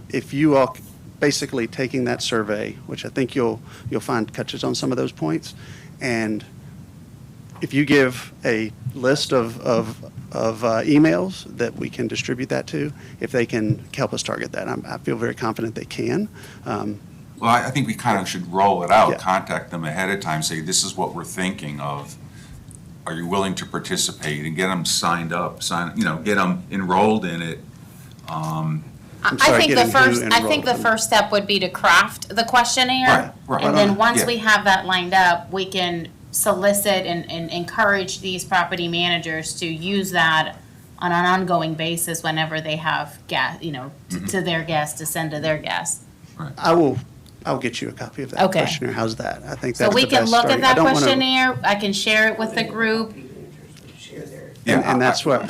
If you all basically taking that survey, which I think you'll find touches on some of those points, and if you give a list of emails that we can distribute that to, if they can help us target that, I feel very confident they can. Well, I think we kind of should roll it out, Yeah. contact them ahead of time, say, this is what we're thinking of. Are you willing to participate, and get them signed up, get them enrolled in it. I'm I sorry, think getting who I think the enrolled. first step would be to craft the questionnaire. Right. And then on. once Yeah. we have that lined up, we can solicit and encourage these property managers to use that on an ongoing basis whenever they have to their guests, to send to their guests. I'll get you a copy of that Okay. questionnaire. How's that? I think So that's we the can best look starting. at I that don't wanna- questionnaire, I can share it with the group. And that's what,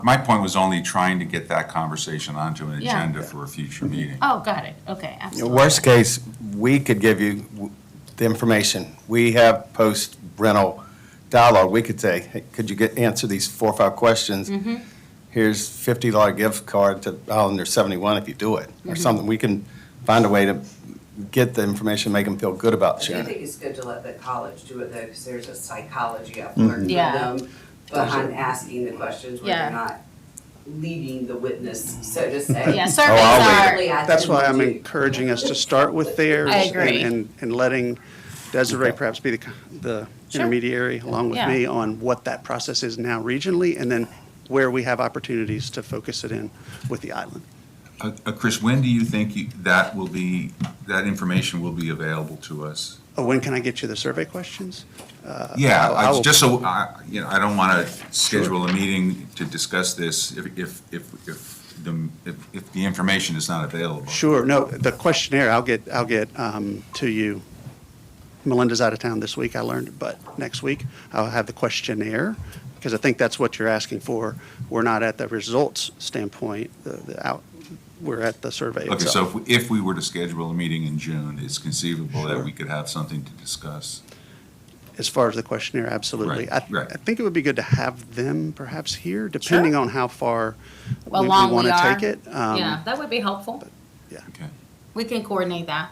My point was only trying to get that conversation onto an Yeah. agenda for a future meeting. Oh, got it, okay, absolutely. Worst case, we could give you the information. We have post-rental dialogue. We could say, hey, could you answer these 4 or 5 questions? here's $50 gift card to Islander 71 if you do it, or something. We can find a way to get the information, make them feel good about I do sharing think it. it's good to let the college do it though, because there's a psychology I've learned from Yeah. them behind asking the questions where Yeah. they're not leading the witness, so to say. Yeah, surveys I'll wait. are, Typically, I That's tend why to I'm do- encouraging us to start with theirs. I agree. And letting Desiree perhaps be the Sure. intermediary along with Yeah. me on what that process is now regionally, and then where we have opportunities to focus it in with the island. Chris, when do you think that will be, that information will be available to us? Oh, when can I get you the survey questions? Yeah, I will- just so, I don't want to schedule a meeting to discuss this if the information is not available. Sure, no, the questionnaire, I'll get to you. Melinda's out of town this week, I learned, but next week I'll have the questionnaire, because I think that's what you're asking for. We're not at the results standpoint, we're at the survey Okay, itself. so if we were to schedule a meeting in June, it's conceivable that we could have something to discuss. As far as the questionnaire, absolutely. Right, right. I think it would be good to have them perhaps here, depending on how far we along we want to are. take it. Yeah, that would be helpful. Okay, We can coordinate that.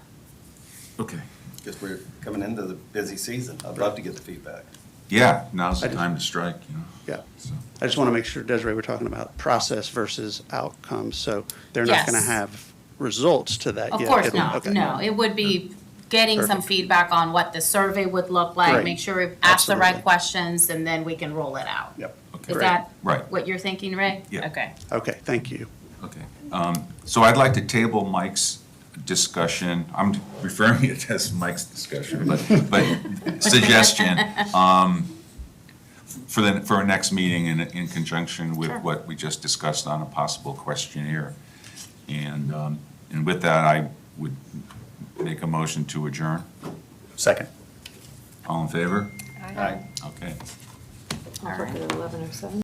okay. Because we're coming into the busy season. I'd love to get the feedback. Yeah, now's the time to strike, you know. Yeah. So, I just want to make sure, Desiree, we're talking about process versus outcomes, so they're not going Yes. to have results to that Of yet. course It'll- not, okay. no. It would be getting some Perfect. feedback on what the survey would look like, Great. make sure we ask the right Absolutely. questions, and then we can roll it out. Yep, okay. Is that Right. what you're thinking, Ray? Yeah. Okay. okay, thank you. Okay, so I'd like to table Mike's discussion, I'm referring it as Mike's discussion, but suggestion, for our next meeting in conjunction with Sure. what we just discussed on a possible questionnaire. And with that, I would make a motion to adjourn. Second. All in favor? All right. Okay. All right.